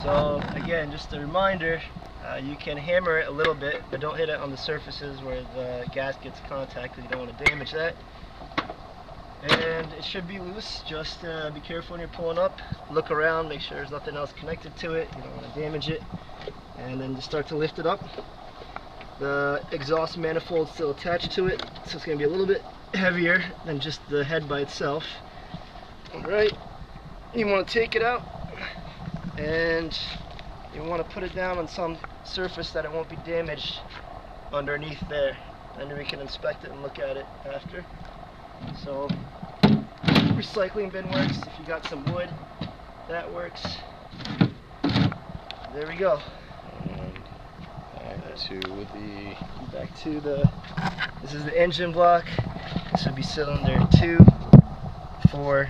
So again, just a reminder, you can hammer it a little bit, but don't hit it on the surfaces where the gasket's contact, because you don't want to damage that. And it should be loose. Just be careful when you're pulling up. Look around, make sure there's nothing else connected to it. You don't want to damage it. And then just start to lift it up. The exhaust manifold is still attached to it, so it's going to be a little bit heavier than just the head by itself. Alright, you want to take it out, and you want to put it down on some surface that it won't be damaged underneath there. And we can inspect it and look at it after. So, recycling bin works. If you got some wood, that works. There we go. Back to the, this is the engine block. This would be cylinder 2, 4,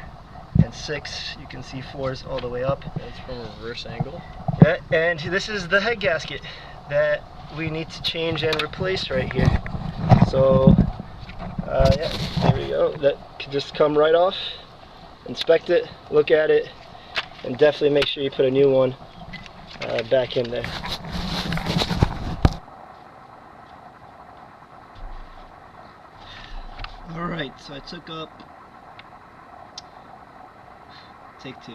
and 6. You can see 4s all the way up. That's from a reverse angle. Yeah, and this is the head gasket that we need to change and replace right here. So, yeah, there we go. That could just come right off. Inspect it, look at it, and definitely make sure you put a new one back in there. Alright, so I took up take 2.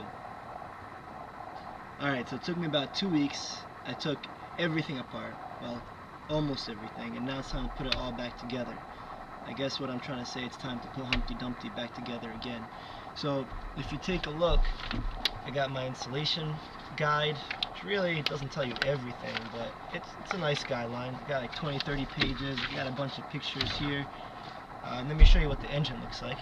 Alright, so it took me about 2 weeks. I took everything apart, well, almost everything, and now it's time to put it all back together. I guess what I'm trying to say, it's time to put Humpty Dumpty back together again. So if you take a look, I got my installation guide, which really doesn't tell you everything, but it's a nice guideline. It's got like 20-30 pages. It's got a bunch of pictures here. Let me show you what the engine looks like.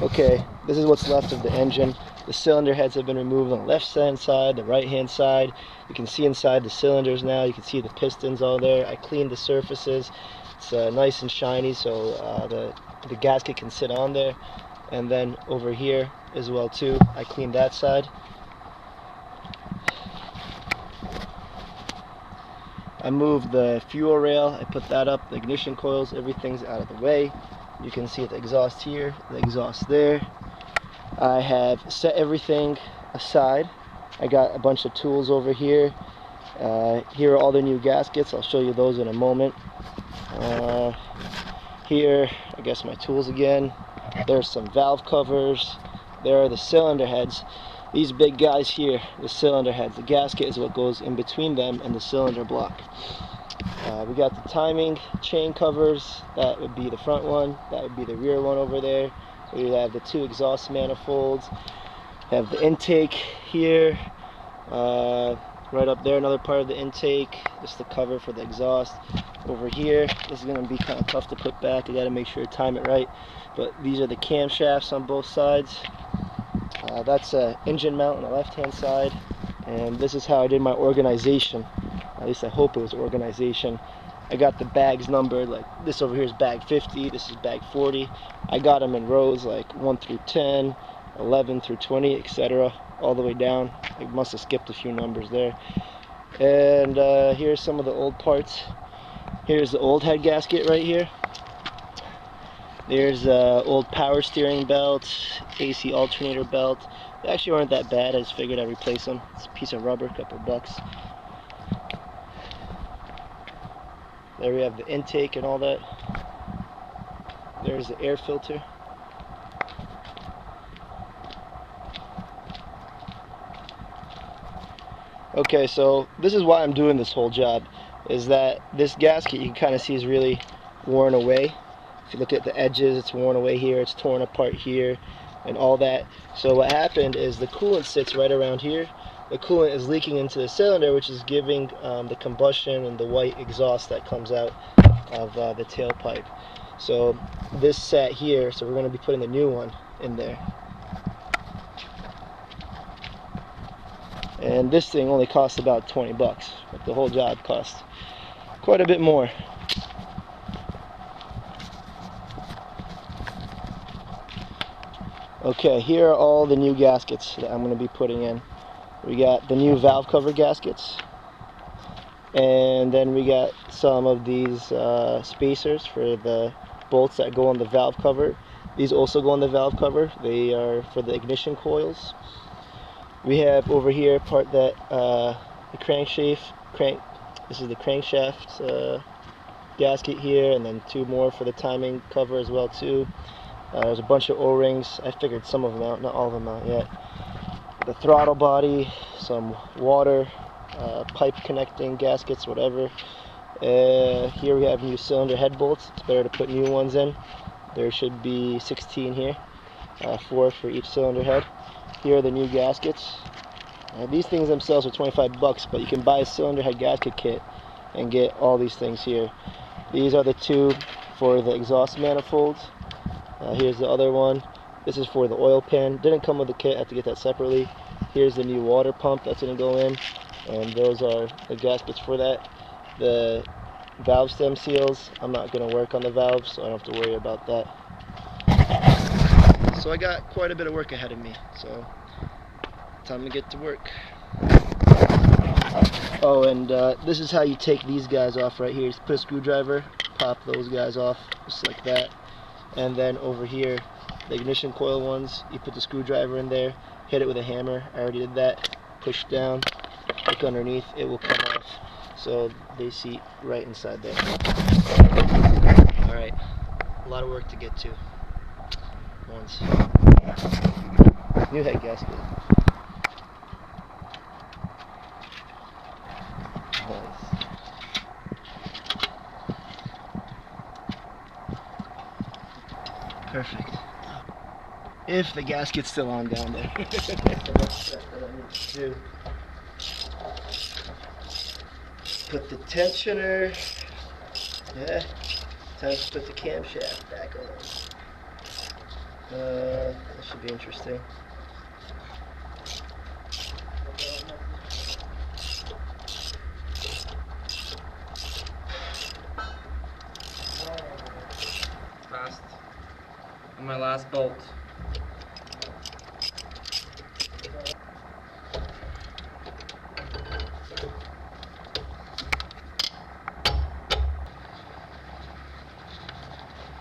Okay, this is what's left of the engine. The cylinder heads have been removed on the left hand side, the right hand side. You can see inside the cylinders now. You can see the pistons all there. I cleaned the surfaces. It's nice and shiny, so the gasket can sit on there. And then over here as well too, I cleaned that side. I moved the fuel rail, I put that up, the ignition coils, everything's out of the way. You can see the exhaust here, the exhaust there. I have set everything aside. I got a bunch of tools over here. Here are all the new gaskets. I'll show you those in a moment. Here, I guess my tools again. There's some valve covers. There are the cylinder heads. These big guys here, the cylinder heads. The gasket is what goes in between them and the cylinder block. We got the timing chain covers. That would be the front one. That would be the rear one over there. We have the 2 exhaust manifolds. We have the intake here. Right up there, another part of the intake. Just the cover for the exhaust. Over here, this is going to be kind of tough to put back. You got to make sure to time it right. But these are the camshafts on both sides. That's an engine mount on the left hand side, and this is how I did my organization. At least I hope it was organization. I got the bags numbered, like this over here is bag 50, this is bag 40. I got them in rows like 1 through 10, 11 through 20, etc. all the way down. I must have skipped a few numbers there. And here's some of the old parts. Here's the old head gasket right here. There's old power steering belt, AC alternator belt. They actually weren't that bad. I just figured I'd replace them. It's a piece of rubber, a couple bucks. There we have the intake and all that. There's the air filter. Okay, so this is why I'm doing this whole job, is that this gasket you can kind of see is really worn away. If you look at the edges, it's worn away here, it's torn apart here, and all that. So what happened is the coolant sits right around here. The coolant is leaking into the cylinder, which is giving the combustion and the white exhaust that comes out of the tailpipe. So this sat here, so we're going to be putting the new one in there. And this thing only costs about 20 bucks, but the whole job costs quite a bit more. Okay, here are all the new gaskets that I'm going to be putting in. We got the new valve cover gaskets, and then we got some of these spacers for the bolts that go on the valve cover. These also go on the valve cover. They are for the ignition coils. We have over here part that the crankshaft. This is the crankshaft gasket here, and then 2 more for the timing cover as well too. There's a bunch of O-rings. I figured some of them out, not all of them out yet. The throttle body, some water, pipe connecting gaskets, whatever. Here we have new cylinder head bolts. It's better to put new ones in. There should be 16 here, 4 for each cylinder head. Here are the new gaskets. These things themselves are 25 bucks, but you can buy a cylinder head gasket kit and get all these things here. These are the 2 for the exhaust manifolds. Here's the other one. This is for the oil pan. Didn't come with the kit, I have to get that separately. Here's the new water pump that's going to go in, and those are the gaskets for that. The valve stem seals, I'm not going to work on the valves, so I don't have to worry about that. So I got quite a bit of work ahead of me, so time to get to work. Oh, and this is how you take these guys off right here. Just put a screwdriver, pop those guys off, just like that. And then over here, the ignition coil ones, you put the screwdriver in there, hit it with a hammer. I already did that. Push down, look underneath, it will come off. So they seat right inside there. Alright, a lot of work to get to. Once. New head gasket. Nice. Perfect. If the gasket's still on down there. That's what I need to do. Put the tensioner. Yeah. Time to put the camshaft back on. That should be interesting. Fast. On my last bolt.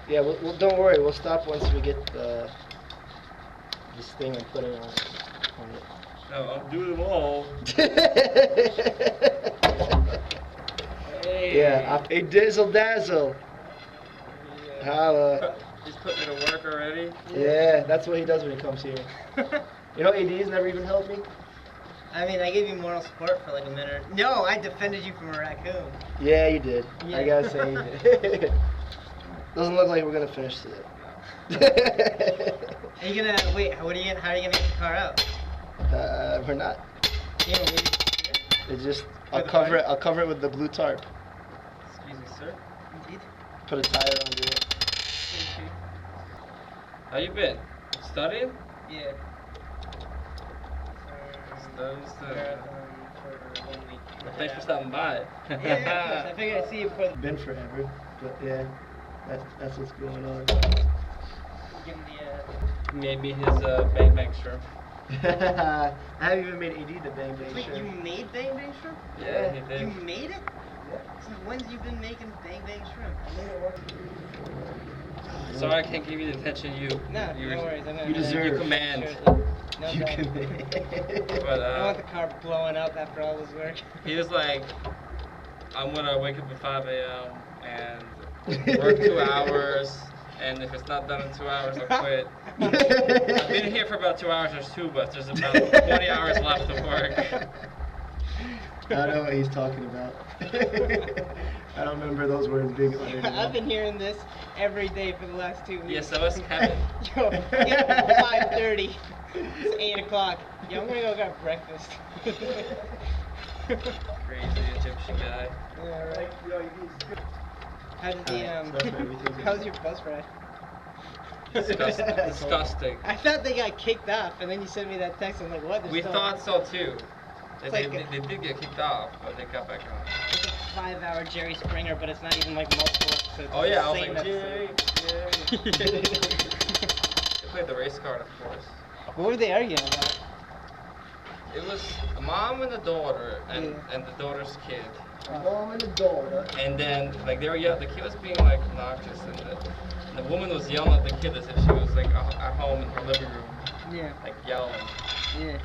Yeah, well, don't worry. We'll stop once we get this thing I'm putting on it. No, I'll do them all. Hey. Yeah, a dizzle dazzle. Yeah. Holla. He's putting me to work already. Yeah, that's what he does when he comes here. You know, AD's never even helped me. I mean, I gave you moral support for like a minute. No, I defended you from a raccoon. Yeah, you did. Yeah. I gotta say you did. Doesn't look like we're gonna finish today. Are you gonna wait? How are you gonna get the car out? We're not. Yeah, wait. It's just I'll cover it with the blue tarp. Excuse me, sir. Indeed. Put a tire under it. How you been? Studying? Yeah. Studying. For 1 week. Well, thanks for stopping by. Yeah, of course. I figured I'd see you before the. Been forever, but yeah, that's what's going on. Give him Made me his bang bang shrimp. I haven't even made AD the bang bang Wait, shirt. you made Bang Bang Shrimp? Yeah, he did. You made it? So when have you been making Bang Bang Shrimp? Sorry, I can't give you the attention you. No, you no worries. I'm gonna you deserve. You command. No, You don't. can. But I don't want the car blowing up after all this work. he was like, I'm gonna wake up at 5 a.m. and work 2 hours, and if it's not done in 2 hours, I'll quit. I've been here for about 2 hours, there's 2, but there's about 20 hours left of work. I know what he's talking about. I don't remember those words being uttered. I've been hearing this every day for the last 2 weeks. Yeah, so is Kevin. Yo, it's 5:30. It's 8 o'clock. Yo, I'm gonna go grab breakfast. Crazy Egyptian guy. Yeah, right. How did the how's your bus ride? Disgusting. I thought they got kicked off, and then you sent me that text. I'm like, what? They're We still thought so too. It's They like did get kicked off, but they got back on. It's a 5-hour Jerry Springer, but it's not even like multiple episodes. Oh It's yeah, the I was same like, episode. Jerry. They played the race card, of course. What were they arguing about? It was a mom and a daughter, and the daughter's kid. Mom and a daughter. And then, like, they were, yeah, the kid was being, like, obnoxious, and The woman was yelling at the kid as if she was like at home in her living room, Yeah. like yelling. Yeah.